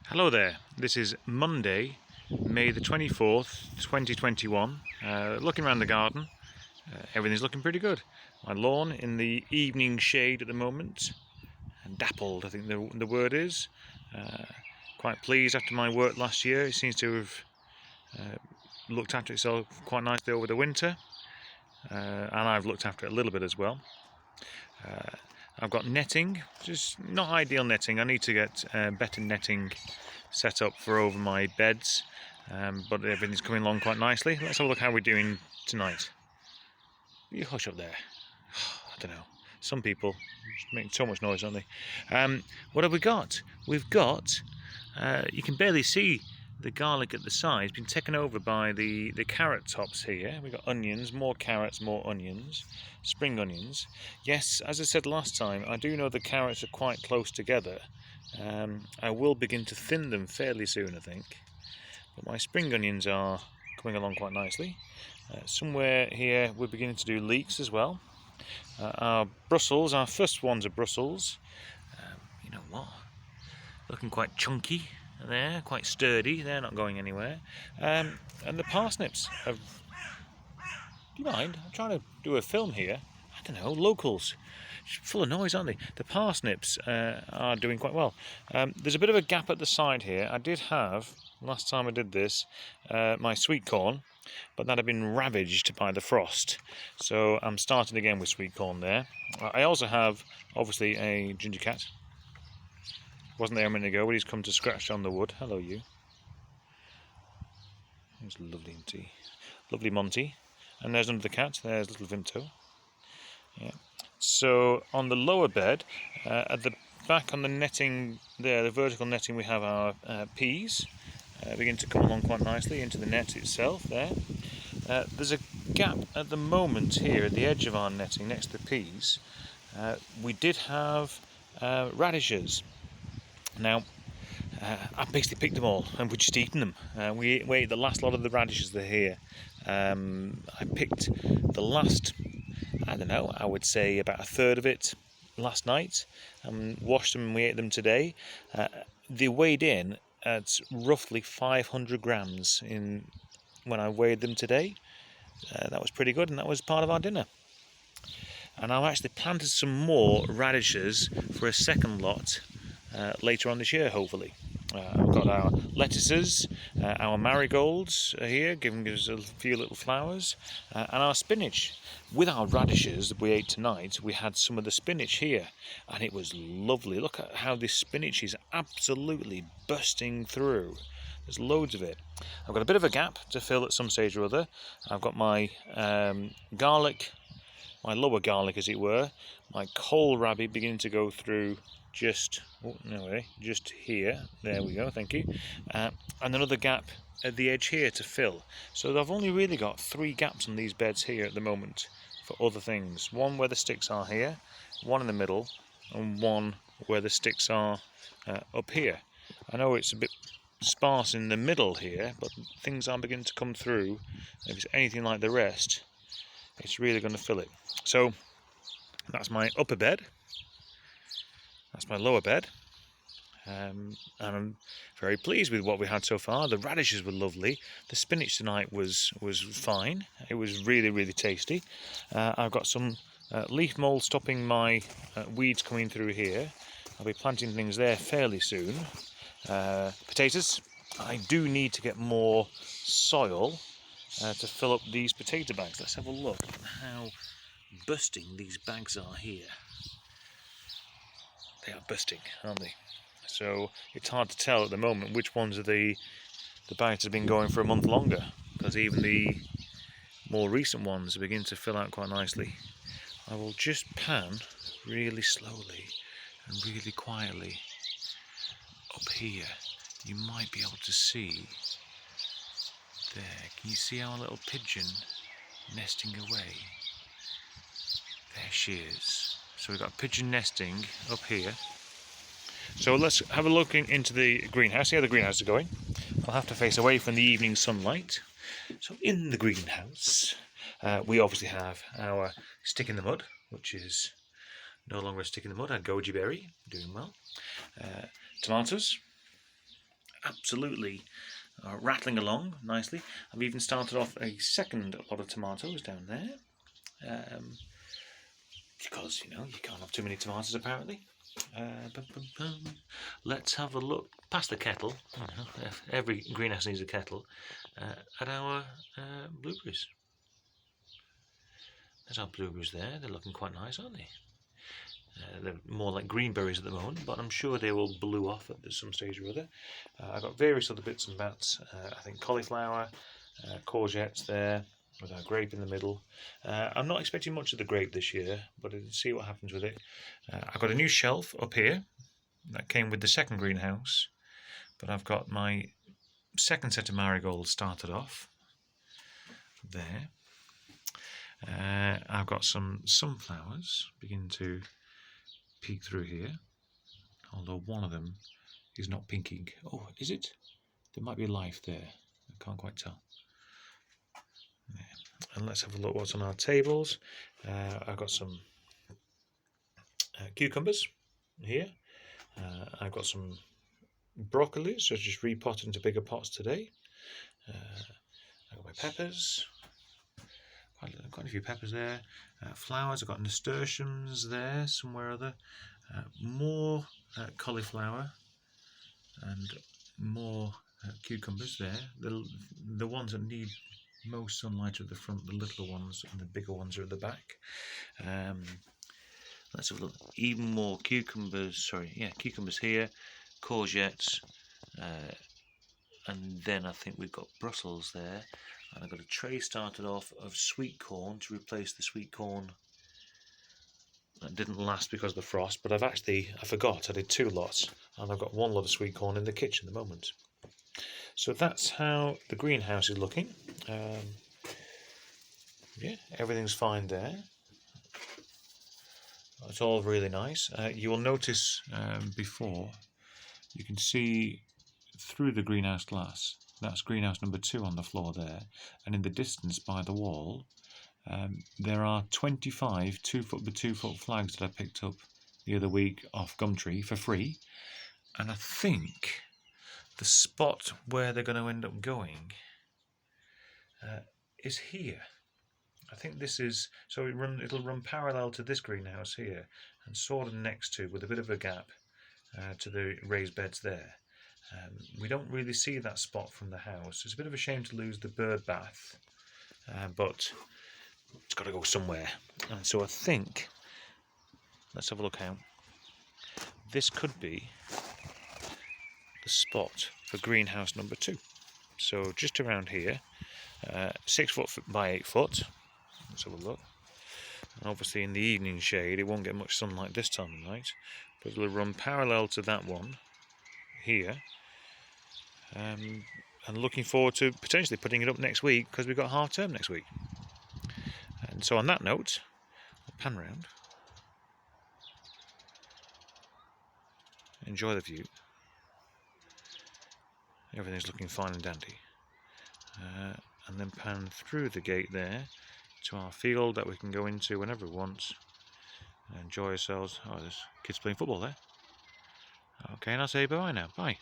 Hello there, this is Monday, May the 24th, 2021. Looking around the garden, everything's looking pretty good. My lawn in the evening shade at the moment, dappled I think the word is. Quite pleased after my work last year. It seems to have looked after itself quite nicely over the winter, and I've looked after it a little bit as well. I've got netting, just not ideal netting. I need to get better netting set up for over my beds, but everything's coming along quite nicely. Let's have a look how we're doing tonight. You hush up there. I don't know. Some people make so much noise, don't they? What have we got? We've got, you can barely see the garlic at the side. It's been taken over by the carrot tops here. We've got onions, more carrots, more onions, spring onions. Yes, as I said last time, I do know the carrots are quite close together. I will begin to thin them fairly soon, I think. But my spring onions are coming along quite nicely. Somewhere here we're beginning to do leeks as well. Our Brussels, our first ones are Brussels. You know what? Looking quite chunky there, quite sturdy. They're not going anywhere. And the parsnips have... Do you mind? I'm trying to do a film here. I don't know, locals. Full of noise, aren't they? The parsnips are doing quite well. There's a bit of a gap at the side here. I did have, last time I did this, my sweet corn, but that had been ravaged by the frost. So I'm starting again with sweet corn there. I also have, obviously, a ginger cat. Wasn't there a minute ago, but he's come to scratch on the wood. Hello, you. There's lovely Monty. And there's another cat. There's little Vinto. Yeah. So on the lower bed, at the back on the netting there, the vertical netting, we have our peas. Begin to come along quite nicely into the net itself there. There's a gap at the moment here at the edge of our netting next to the peas. We did have radishes. Now, I basically picked them all and we're just eating them. We ate the last lot of the radishes that are here. I picked the last, I don't know, I would say about a third of it last night and washed them and we ate them today. They weighed in at roughly 500 grams when I weighed them today. That was pretty good and that was part of our dinner. And I've actually planted some more radishes for a second lot later on this year, hopefully. We've got our lettuces, our marigolds here, giving us a few little flowers, and our spinach. With our radishes that we ate tonight, we had some of the spinach here, and it was lovely. Look at how this spinach is absolutely bursting through. There's loads of it. I've got a bit of a gap to fill at some stage or other. I've got my garlic, my lower garlic as it were, my kohlrabi beginning to go through just here. There we go, thank you. And another gap at the edge here to fill. So I've only really got 3 gaps on these beds here at the moment for other things. One where the sticks are here, one in the middle, and one where the sticks are up here. I know it's a bit sparse in the middle here, but things are beginning to come through. If it's anything like the rest, it's really going to fill it. So that's my upper bed. That's my lower bed, and I'm very pleased with what we had so far. The radishes were lovely. The spinach tonight was fine. It was really tasty. I've got some leaf mould stopping my weeds coming through here. I'll be planting things there fairly soon. Potatoes. I do need to get more soil to fill up these potato bags. Let's have a look at how busting these bags are here. They are busting, aren't they? So it's hard to tell at the moment which ones are the bags that have been going for a month longer, because even the more recent ones begin to fill out quite nicely. I will just pan really slowly and really quietly up here. You might be able to see there. Can you see our little pigeon nesting away? There she is. So we've got pigeon nesting up here. So let's have a look into the greenhouse, see how the greenhouse is going. I'll have to face away from the evening sunlight. So in the greenhouse, we obviously have our stick in the mud, which is no longer a stick in the mud, our goji berry, doing well. Tomatoes, absolutely rattling along nicely. I've even started off a second lot of tomatoes down there, because you can't have too many tomatoes apparently. Let's have a look past the kettle. Every greenhouse needs a kettle. At our blueberries. There's our blueberries there. They're looking quite nice, aren't they? They're more like green berries at the moment, but I'm sure they will blue off at some stage or other. I've got various other bits and bats. I think cauliflower, courgettes there, with our grape in the middle. I'm not expecting much of the grape this year, but I'll see what happens with it. I've got a new shelf up here that came with the second greenhouse, but I've got my second set of marigolds started off there. I've got some sunflowers beginning to peek through here, although one of them is not pinking. Oh, is it? There might be life there. I can't quite tell. There. And let's have a look what's on our tables. I've got some cucumbers here. I've got some broccoli, so I just repotted into bigger pots today. I've got my peppers. Quite a few peppers there. Flowers, I've got nasturtiums there somewhere or other. More cauliflower and more cucumbers there. The ones that need most sunlight are at the front, the little ones, and the bigger ones are at the back. Let's have a look. Even more cucumbers. Cucumbers here, courgettes, and then I think we've got Brussels there. And I've got a tray started off of sweet corn to replace the sweet corn that didn't last because of the frost, but I forgot, I did 2 lots, and I've got 1 lot of sweet corn in the kitchen at the moment. So that's how the greenhouse is looking. Yeah, everything's fine there. It's all really nice. You will notice before, you can see through the greenhouse glass. That's greenhouse number 2 on the floor there, and in the distance by the wall there are 25 2-foot by 2-foot flags that I picked up the other week off Gumtree for free, and I think the spot where they're going to end up going is here. I think this is, so it'll run parallel to this greenhouse here and sort of next to, with a bit of a gap, to the raised beds there. We don't really see that spot from the house. It's a bit of a shame to lose the bird bath, but it's got to go somewhere. And so I think, let's have a look out. This could be the spot for greenhouse number 2. So just around here, 6 foot by 8 foot. Let's have a look. And obviously in the evening shade, it won't get much sunlight this time of night, but it'll run parallel to that one here. And looking forward to potentially putting it up next week, because we've got half term next week. And so on that note, I'll pan round. Enjoy the view. Everything's looking fine and dandy. And then pan through the gate there to our field that we can go into whenever we want and enjoy ourselves. Oh, there's kids playing football there. Okay, and I'll say bye now. Bye.